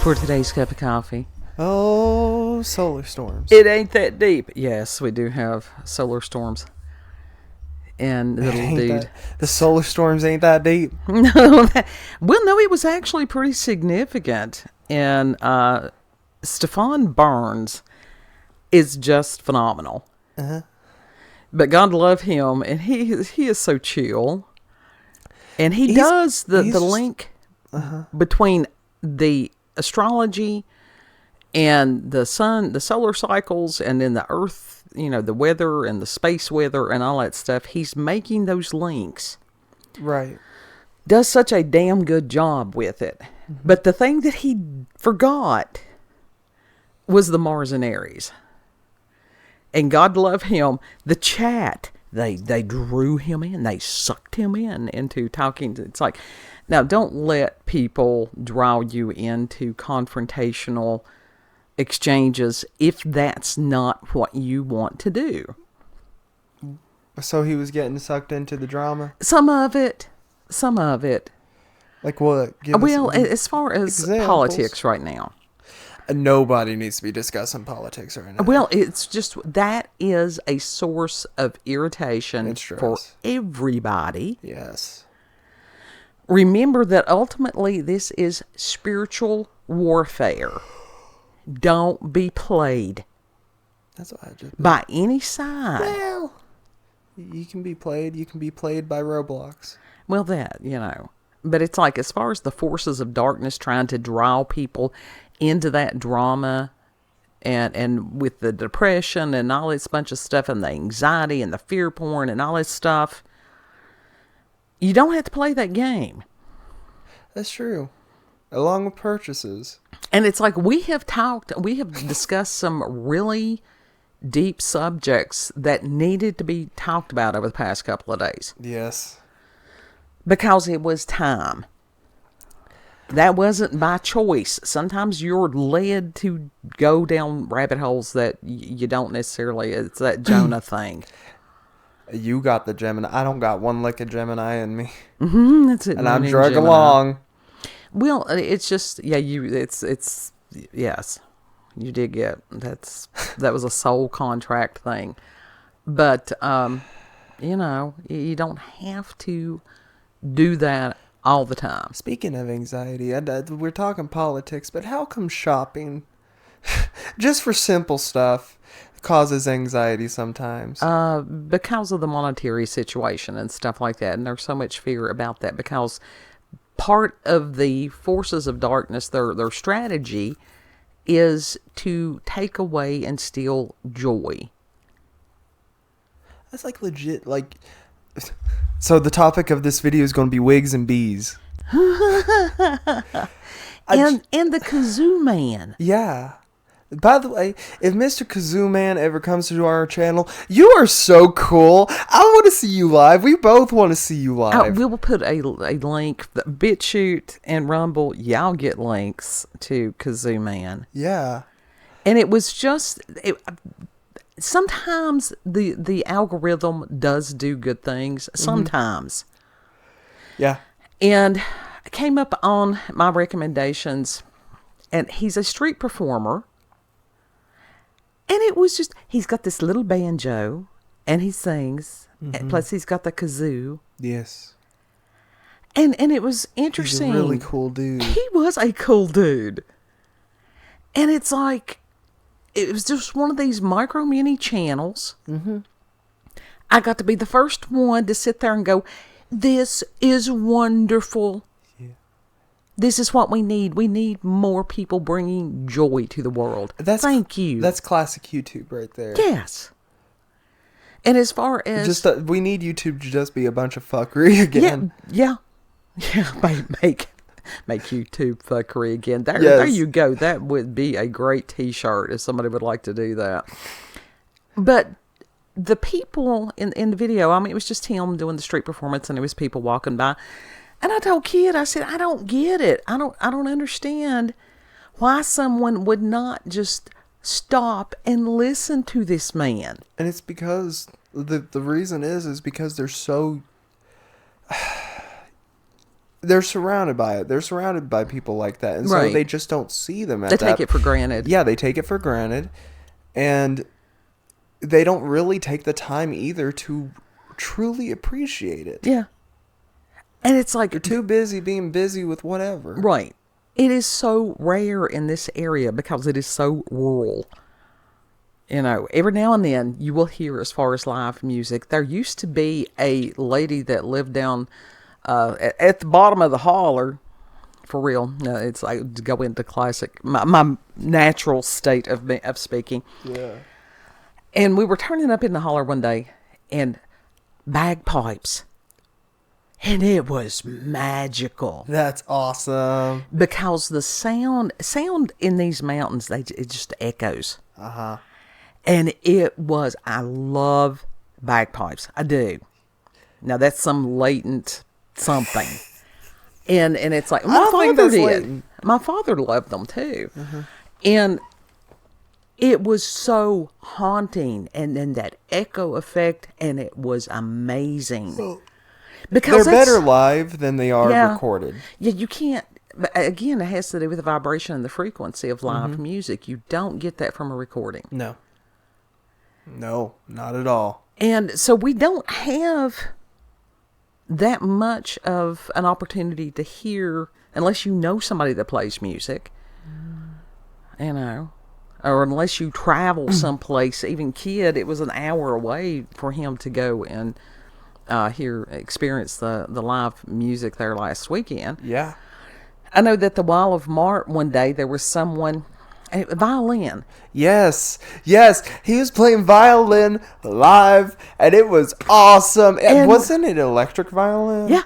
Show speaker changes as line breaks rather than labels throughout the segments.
for today's cup of coffee?
Oh, solar storms.
It ain't that deep. Yes, we do have solar storms. And little dude.
The solar storms ain't that deep.
No, no, it was actually pretty significant. And Stefan Burns is just phenomenal.
Uh-huh.
But God love him, and he is so chill. And he does the link between the astrology and the sun, the solar cycles, and then the earth, the weather and the space weather and all that stuff. He's making those links.
Right.
Does such a damn good job with it. Mm-hmm. But the thing that he forgot was the Mars and Aries. And God love him, the chat, they drew him in. They sucked him into talking. It's like, now don't let people draw you into confrontational exchanges if that's not what you want to do.
So he was getting sucked into the drama?
Some of it.
Like what?
As far as politics right now.
Nobody needs to be discussing politics right now.
Well, it's just that is a source of irritation for everybody.
Yes.
Remember that ultimately this is spiritual warfare. Don't be played.
That's what I just
by any side.
Well, you can be played. You can be played by Roblox.
Well, but it's like as far as the forces of darkness trying to draw people into that drama and with the depression and all this bunch of stuff and the anxiety and the fear porn and all this stuff, you don't have to play that game.
That's true. Along with purchases.
And it's like we have discussed some really deep subjects that needed to be talked about over the past couple of days.
Yes.
Because it was time. That wasn't by choice. Sometimes you're led to go down rabbit holes that you don't necessarily. It's that Jonah thing.
You got the Gemini. I don't got one lick of Gemini in me.
Mm-hmm, that's it.
And I'm drug along.
Well, it's just it's yes, you did get that was a soul contract thing, but you don't have to do that all the time.
Speaking of anxiety, we're talking politics, but how come shopping, just for simple stuff, causes anxiety sometimes?
Because of the monetary situation and stuff like that, and there's so much fear about that because part of the forces of darkness, their strategy is to take away and steal joy.
That's like legit, like... So the topic of this video is going to be wigs and bees.
and the Kazoo Man.
Yeah. By the way, if Mr. Kazoo Man ever comes to our channel, you are so cool. I want to see you live. We both want to see you live.
We will put a link. BitChute and Rumble, y'all get links to Kazoo Man.
Yeah.
And it was just... sometimes the algorithm does do good things. Sometimes.
Yeah.
And I came up on my recommendations, and he's a street performer. And it was just, he's got this little banjo, and he sings, and plus he's got the kazoo.
Yes.
And it was interesting.
He's a really cool dude.
He was a cool dude. And it's like, it was just one of these micro mini channels. Mm-hmm. I got to be the first one to sit there and go, this is wonderful. Yeah. This is what we need. We need more people bringing joy to the world. Thank you.
That's classic YouTube right there.
Yes. And as far as...
we need YouTube to just be a bunch of fuckery again.
Yeah. Make YouTube fuckery again. There you go. That would be a great t-shirt if somebody would like to do that. But the people in the video, I mean, it was just him doing the street performance, and there was people walking by. And I told Kid, I said, I don't get it. I don't understand why someone would not just stop and listen to this man.
And it's because the reason is because they're so... they're surrounded by it. They're surrounded by people like that. And so
Right.
they just don't see them at
They
that.
take it for granted.
Yeah, they take it for granted. And they don't really take the time either to truly appreciate it.
Yeah. And it's like...
You're too busy being busy with whatever.
Right. It is so rare in this area because it is so rural. You know, every now and then you will hear as far as live music. There used to be a lady that lived down at the bottom of the holler. For real. It's like to go into classic, my natural state of speaking.
Yeah.
And we were turning up in the holler one day and bagpipes. And it was magical.
That's awesome.
Because the sound in these mountains, it just echoes.
Uh-huh.
And I love bagpipes. I do. Now that's some latent something. And it's like, my father did.
Latent.
My father loved them too. And it was so haunting. And then that echo effect, and it was amazing. Because
they're better live than they are recorded.
Yeah, you can't. But again, it has to do with the vibration and the frequency of live music. You don't get that from a recording.
No, not at all.
And so we don't have that much of an opportunity to hear, unless you know somebody that plays music, you know, or unless you travel someplace. Even Kid, it was an hour away for him to go and experience the live music there last weekend.
Yeah.
I know that the Wall of Mart one day, there was someone, a violin.
Yes. He was playing violin live, and it was awesome. And wasn't it electric violin?
Yeah.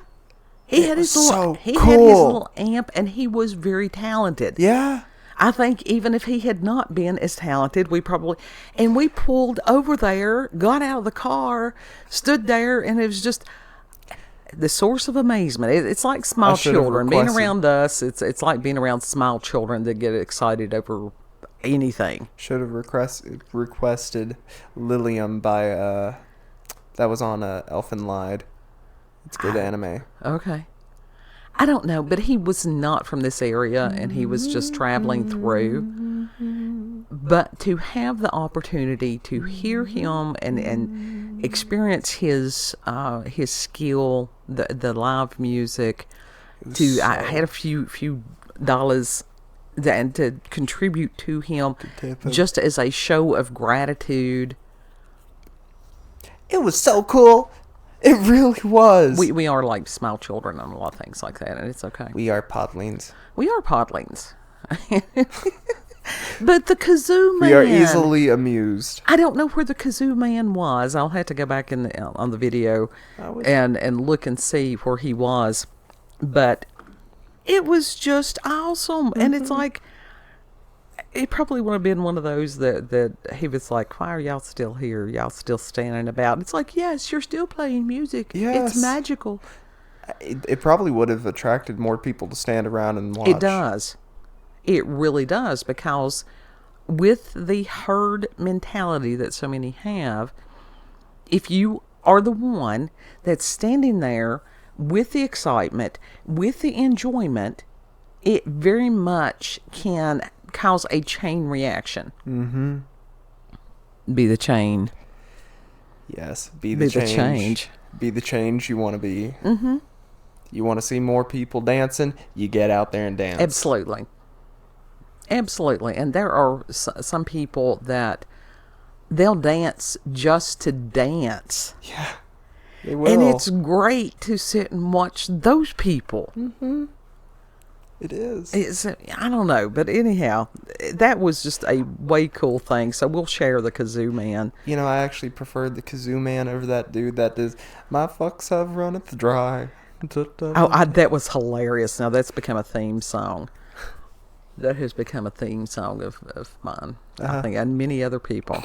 He had his little amp, and he was very talented.
Yeah.
I think even if he had not been as talented, we pulled over there, got out of the car, stood there, and it was just the source of amazement. It's like small children. Being around us, it's like being around small children that get excited over anything.
Should have requested Lilium by, that was on Elfin Lied. It's good anime.
Okay. I don't know, but he was not from this area, and he was just traveling through. But to have the opportunity to hear him and experience his skill, the live music, I had a few dollars and to contribute to him just as a show of gratitude.
It was so cool. It really was.
We are like small children on a lot of things like that, and it's okay.
We are podlings.
We are podlings. But the Kazoo Man.
We are easily amused.
I don't know where the Kazoo Man was. I'll have to go back on the video and look and see where he was. But it was just awesome. And it's like, it probably would have been one of those that he was like, why are y'all still here? Y'all still standing about? It's like, yes, you're still playing music.
Yes.
It's magical.
It probably would have attracted more people to stand around and watch.
It does. It really does, because with the herd mentality that so many have, if you are the one that's standing there with the excitement, with the enjoyment, it very much can cause a chain reaction.
Mm-hmm.
Be the chain.
Yes, be the change. Be the change you want to be.
Mm-hmm.
You want to see more people dancing, you get out there and dance.
Absolutely. Absolutely. And there are some people that they'll dance just to dance.
Yeah, they will.
And it's great to sit and watch those people.
Mm-hmm. It is.
I don't know, but anyhow, that was just a way cool thing. So we'll share the Kazoo Man.
You know, I actually preferred the Kazoo Man over that dude that does, my fucks have runneth dry.
Oh, that was hilarious. Now that's become a theme song. That has become a theme song of mine, I think, and many other people.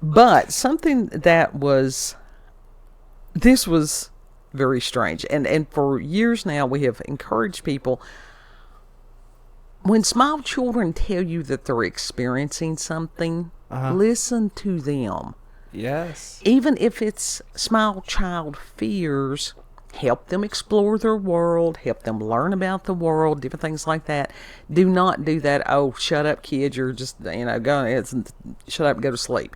But something that was very strange. And for years now, we have encouraged people, when small children tell you that they're experiencing something, listen to them.
Yes.
Even if it's small child fears, help them explore their world, help them learn about the world, different things like that. Do not do that, oh, shut up, kids, you're just, shut up and go to sleep.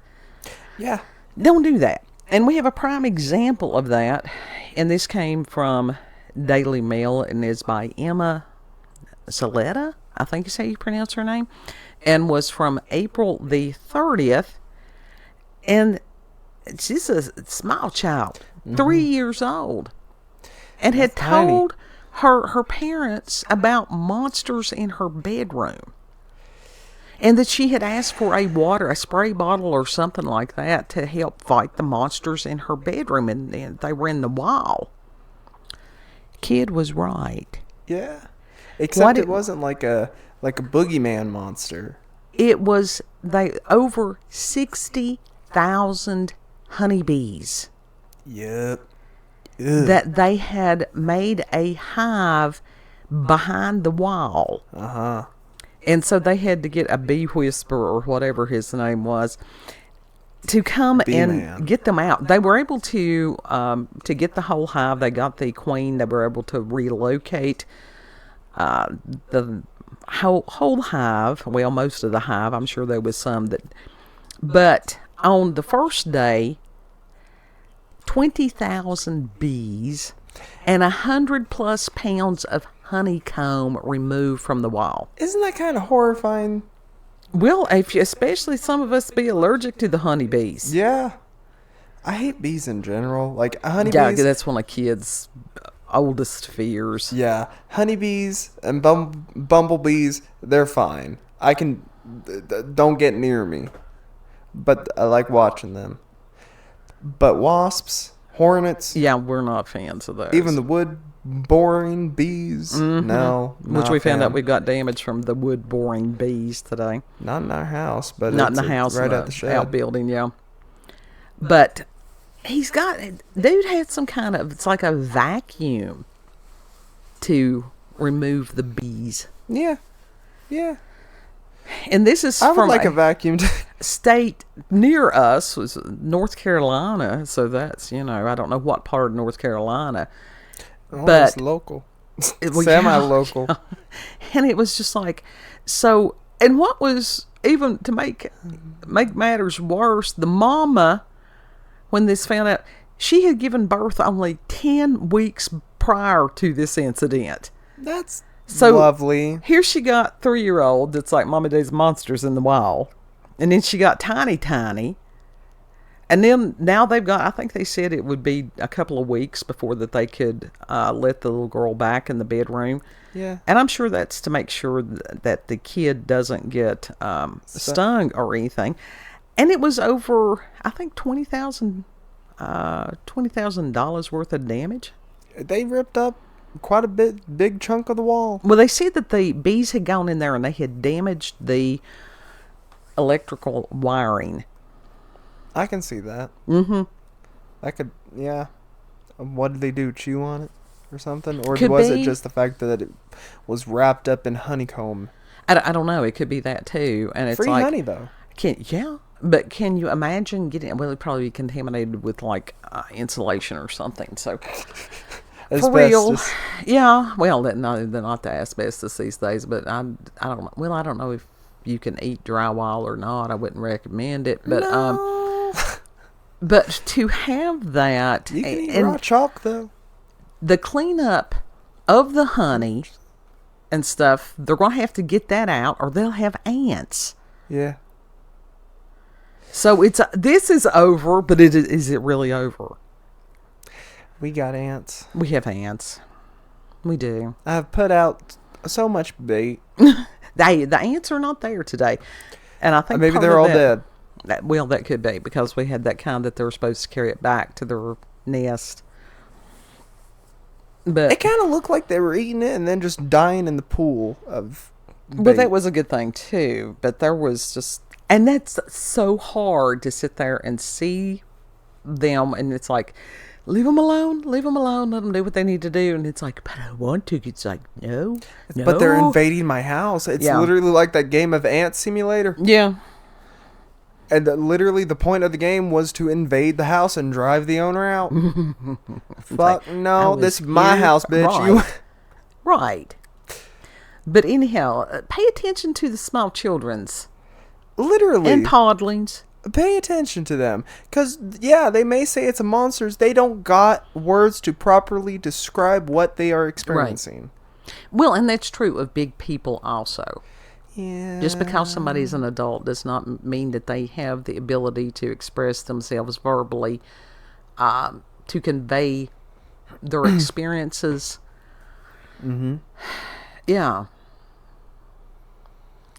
Yeah.
Don't do that. And we have a prime example of that, and this came from Daily Mail, and is by Emma Saletta, I think is how you pronounce her name, and was from April the 30th, and she's a small child, 3 years old, and had told her parents about monsters in her bedroom. And that she had asked for a spray bottle or something like that to help fight the monsters in her bedroom, and they were in the wall. Kid was right.
Yeah. Except it wasn't like a boogeyman monster.
It was over 60,000 honeybees.
Yep.
That they had made a hive behind the wall.
Uh-huh.
And so they had to get a bee whisperer, or whatever his name was, to come and get them out. They were able to get the whole hive. They got the queen. They were able to relocate the whole hive. Well, most of the hive. I'm sure there was some that. But on the first day, 20,000 bees and 100+ pounds of honeycomb removed from the wall.
Isn't that kind of horrifying?
Well, especially some of us be allergic to the honeybees.
Yeah. I hate bees in general. Like honeybees.
Yeah, that's one of kids' oldest fears.
Yeah. Honeybees and bumblebees, they're fine. Don't get near me. But I like watching them. But wasps, hornets.
Yeah, we're not fans of those.
Even the wood boring bees. No.
Which we found out we got damage from the wood boring bees today.
Not in our house, but
not in the house,
right at the shed.
Outbuilding, yeah. But dude had some kind of, it's like a vacuum to remove the bees.
Yeah. Yeah.
And this is
from
like
a vacuum
state near us, was North Carolina. So that's, I don't know what part of North Carolina.
Oh,
but
it's local. Semi-local.
Yeah. And it was just like, so, and what was, even to make matters worse, the mama, when this found out, she had given birth only 10 weeks prior to this incident.
That's
so
lovely.
Here she got 3-year-old that's like Mama Day's monsters in the wall. And then she got tiny. And then now they've got, I think they said it would be a couple of weeks before that they could let the little girl back in the bedroom.
Yeah.
And I'm sure that's to make sure that the kid doesn't get stung or anything. And it was over, I think, $20,000 worth of damage.
They ripped up quite a big chunk of the wall.
Well, they said that the bees had gone in there and they had damaged the electrical wiring.
I can see that.
Mm-hmm.
Yeah. What did they do? Chew on it or something? Or
Could
was
be.
it just the fact that it was wrapped up in honeycomb?
I don't know. It could be that too. And it's
free
like,
honey though.
But can you imagine getting? Well, it'd probably be contaminated with like insulation or something. So for real, yeah. Well, they're not the asbestos these days. But I don't know. Well, I don't know if you can eat drywall or not. I wouldn't recommend it. But
No.
But to have that,
You can eat raw chalk though.
The cleanup of the honey and stuff, they're gonna have to get that out, or they'll have ants.
Yeah.
So this is over, but is it really over?
We got ants.
We have ants. We do.
I've put out so much bait.
The ants are not there today, and I think
Maybe they're all dead.
That could be because we had that kind that they were supposed to carry it back to their nest. But
it kind of looked like they were eating it and then just dying in the pool of bait.
But that was a good thing too. But there was just, and that's so hard to sit there and see them, and it's like, leave them alone, let them do what they need to do. And it's like, but I want to. It's like, no.
But they're invading my house. It's literally like that game of Ant Simulator.
Yeah.
And literally the point of the game was to invade the house and drive the owner out. Fuck no, this is my house, bitch.
Right. Right. But anyhow, pay attention to the small children's.
Literally.
And toddlings.
Pay attention to them. Because, yeah, they may say it's a monsters. They don't got words to properly describe what they are experiencing.
Right. Well, and that's true of big people also.
Yeah.
Just because somebody's an adult does not mean that they have the ability to express themselves verbally, to convey their experiences.
Mm-hmm.
Yeah.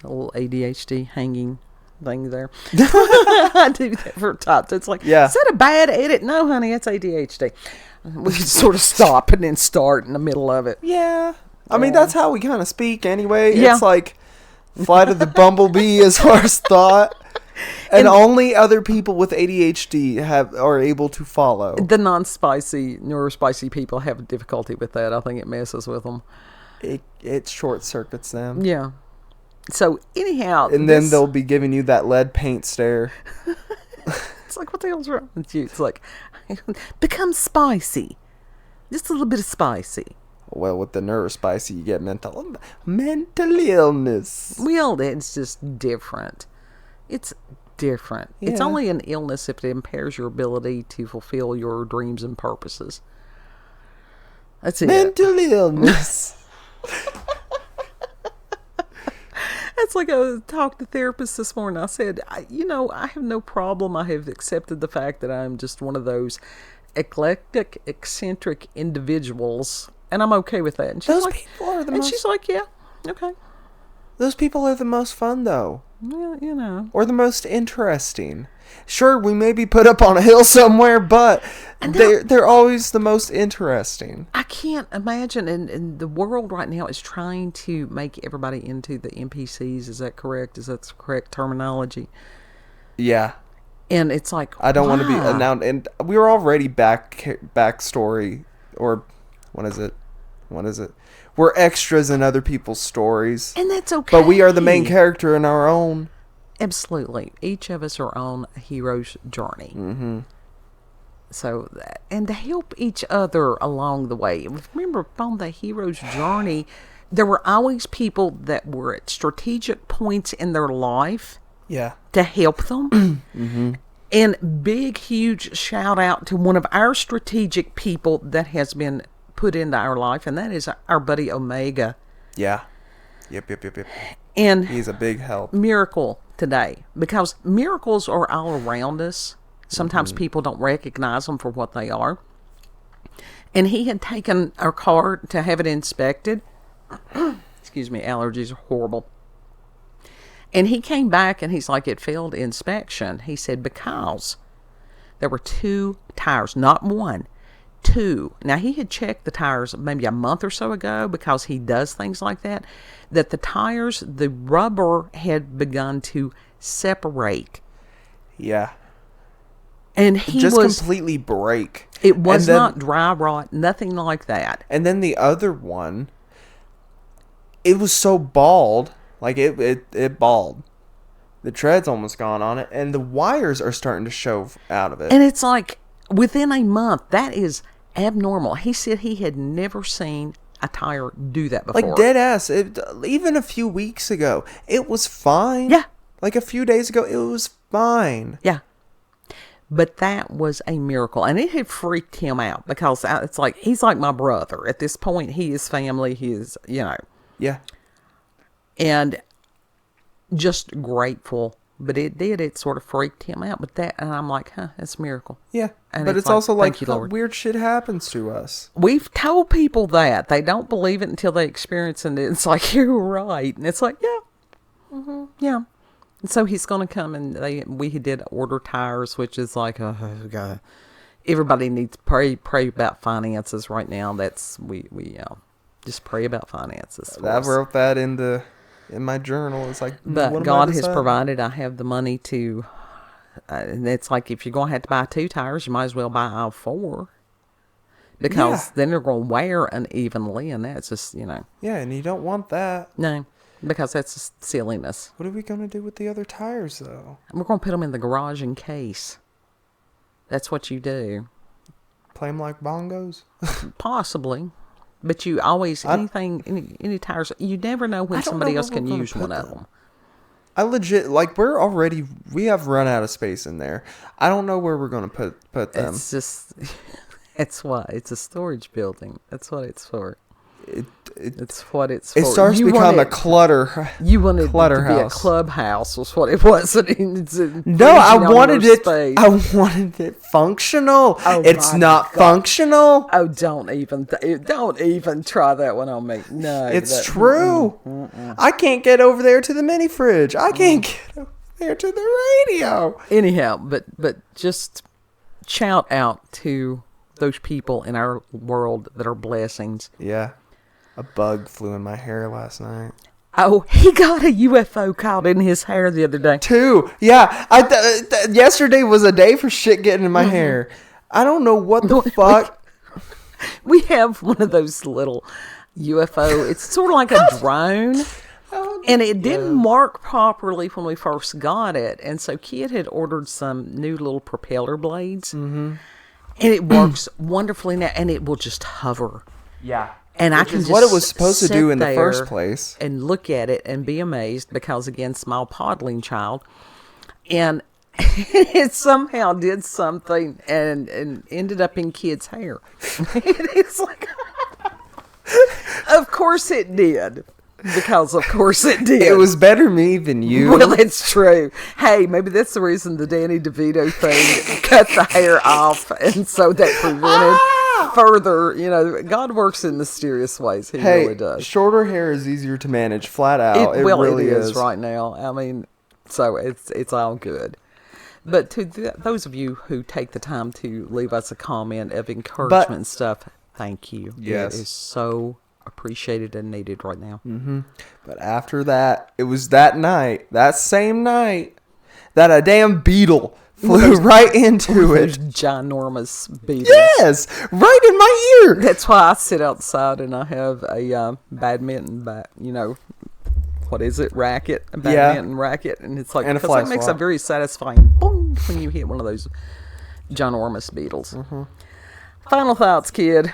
A little ADHD hanging thing there. I do that for times. It's like,
yeah.
Is that a bad edit? No, honey, it's ADHD. We can sort of stop and then start in the middle of it.
Yeah. I mean, that's how we kind of speak anyway.
Yeah.
It's like Flight of the Bumblebee is first thought. And only other people with ADHD are able to follow.
The non-spicy, neurospicy people have difficulty with that. I think it messes with them.
It short circuits them.
Yeah. So anyhow,
and then they'll be giving you that lead paint stare.
It's like, what the hell's wrong with you? It's like, become spicy, just a little bit of spicy.
Well, with the neurospicy, you get mental illness.
Well, it's just different. It's different. Yeah. It's only an illness if it impairs your ability to fulfill your dreams and purposes. That's it.
Mental illness.
It's like I talked to therapists this morning. I said, I have no problem. I have accepted the fact that I'm just one of those eclectic, eccentric individuals, and I'm okay with that. And she's
those
like,
people are the most...
she's like, yeah, okay.
Those people are the most fun, though.
Yeah,
Or the most interesting. Sure, we may be put up on a hill somewhere, but they're always the most interesting.
I can't imagine, and the world right now is trying to make everybody into the NPCs. Is that correct? Is that the correct terminology?
Yeah.
And it's like,
I don't want to be announced. And we were already backstory, or what is it? We're extras in other people's stories.
And that's okay.
But we are the main character in our own.
Absolutely. Each of us are on a hero's journey.
Mm-hmm.
So, and to help each other along the way. Remember, on the hero's journey, there were always people that were at strategic points in their life.
Yeah.
To help them.
Mm-hmm.
And big, huge shout out to one of our strategic people that has been put into our life, and that is our buddy Omega.
Yeah. Yep.
And
he's a big help.
Miracle today, because miracles are all around us. Sometimes people don't recognize them for what they are. And he had taken our car to have it inspected. Excuse me, allergies are horrible. And he came back and he's like, it failed inspection. He said, because there were 2 tires, not 1, 2. Now, he had checked the tires maybe a month or so ago, because he does things like that the tires, the rubber had begun to separate.
Yeah.
And he
just
was
completely break.
It was not dry rot, nothing like that.
And then the other one, it was so bald, like it bald. The tread's almost gone on it, and the wires are starting to show out of it.
And it's like, within a month, that is abnormal. He said he had never seen a tire do that before.
Like dead ass. Even a few weeks ago, it was fine.
Yeah.
Like a few days ago, it was fine.
Yeah. But that was a miracle. And it had freaked him out, because it's like, he's like my brother. At this point, he is family. He is,
Yeah.
And just grateful. But it sort of freaked him out. But and I'm like, that's a miracle.
Yeah.
And
but it's also like,
you, Lord.
Weird shit happens to us.
We've told people that. They don't believe it until they experience it. It's like, you're right. And it's like, yeah. Mm-hmm. Yeah. And so he's going to come, and we did order tires, which is like, oh God. Everybody needs to pray about finances right now. That's, we just pray about finances.
I wrote that in my journal. It's like,
but God has provided. I have the money to, and it's like, if you're going to have to buy 2 tires, you might as well buy all 4. Because then they're going to wear unevenly, and that's just,
Yeah, and you don't want that.
No. Because that's silliness.
What are we going to do with the other tires, though?
We're going to put them in the garage in case. That's what you do.
Play them like bongos?
Possibly. But you always, any tires, you never know when somebody else can use one of them.
I legit, like, we have run out of space in there. I don't know where we're going to put them.
It's just, it's why. It's a storage building. That's what it's for. It's what it's for.
It starts to become a clutter.
You wanted
clutter
it to be
house.
a clubhouse, was what it was.
No, I wanted it functional.
Oh,
it's not functional.
Oh, don't even try that one on me. No,
it's true. I can't get over there to the mini fridge. I can't get over there to the radio.
Anyhow, but just shout out to those people in our world that are blessings.
Yeah. A bug flew in my hair last night.
Oh, he got a UFO caught in his hair the other day.
2. Yeah. Yesterday was a day for shit getting in my hair. I don't know what the fuck.
We have one of those little UFO. It's sort of like a drone. And it didn't mark properly when we first got it. And so Kid had ordered some new little propeller blades. Mm-hmm. And it works wonderfully now. And it will just hover.
Yeah.
And I can just
what it was supposed to do in the first place.
And look at it and be amazed because, again, small podling child. And it somehow did something and ended up in Kid's hair. It's like, of course it did. Because, of course, it did.
It was better me than you.
Well, it's true. Hey, maybe that's the reason the Danny DeVito thing cut the hair off. And so that prevented further, God works in mysterious ways. He really does.
Shorter hair is easier to manage, flat out. It really is
right now. I mean, so it's all good. But to those of you who take the time to leave us a comment of encouragement and stuff, thank you.
Yes.
It is so appreciated and needed right now.
Mm-hmm. But after that, it was that same night, that a damn beetle flew right into it.
Ginormous beetles.
Yes, right in my ear.
That's why I sit outside and I have a badminton what is it? Racket, a badminton racket, and it's like,
and
because it makes a very satisfying boing when you hit one of those ginormous beetles. Mm-hmm. Final thoughts, Kid.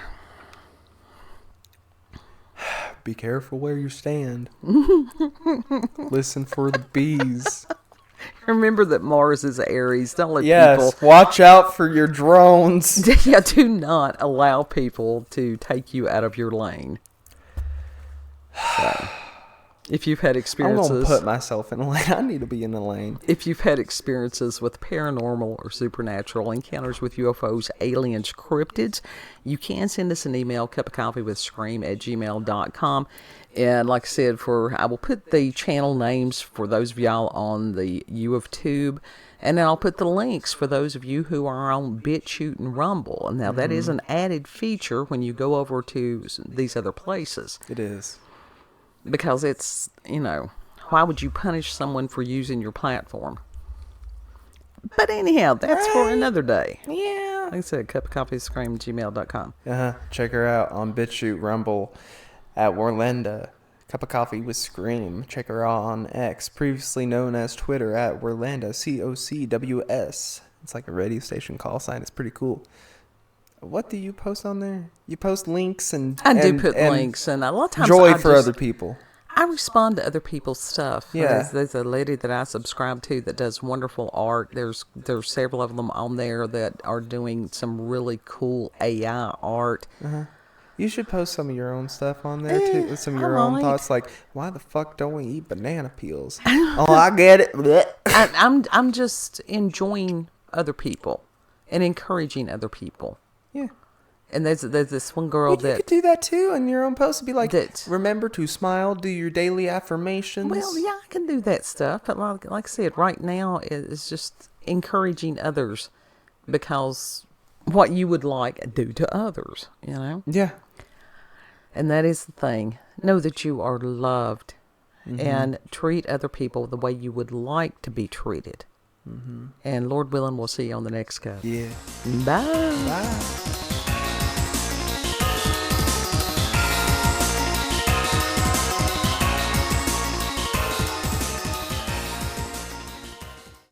Be careful where you stand. Listen for the bees.
Remember that Mars is Aries. Don't let
people... watch out for your drones.
Yeah, do not allow people to take you out of your lane. So, if you've had experiences...
I'm going to put myself in a lane. I need to be in a lane.
If you've had experiences with paranormal or supernatural encounters with UFOs, aliens, cryptids, you can send us an email, cupofcoffeewithscream@gmail.com. And like I said, I will put the channel names for those of y'all on the U of Tube, and then I'll put the links for those of you who are on BitChute and Rumble. And now that is an added feature when you go over to these other places.
It is.
Because it's, why would you punish someone for using your platform? But anyhow, that's for another day.
Yeah.
Like I said, cupofcoffeewithscream@gmail.com.
Check her out on BitChute, Rumble, at Warlenda. Cup of Coffee with Scream. Check her out on X, previously known as Twitter, at Warlenda, COCWS. It's like a radio station call sign. It's pretty cool. What do you post on there? You post links and...
I do put links, and a lot of times
joy for other people.
I respond to other people's stuff.
Yeah.
There's a lady that I subscribe to that does wonderful art. There's several of them on there that are doing some really cool AI art.
Uh-huh. You should post some of your own stuff on there, too. Some of your own thoughts, like, why the fuck don't we eat banana peels? Oh, I get it.
I'm just enjoying other people and encouraging other people.
Yeah.
And there's this one girl
you could do that, too, in your own post. Be like, remember to smile, do your daily affirmations.
Well, yeah, I can do that stuff. But like I said, right now it's just encouraging others, because what you would like, do to others,
Yeah.
And that is the thing. Know that you are loved, and treat other people the way you would like to be treated. Mm-hmm. And Lord willing, we'll see you on the next cut.
Yeah.
Bye.
Bye.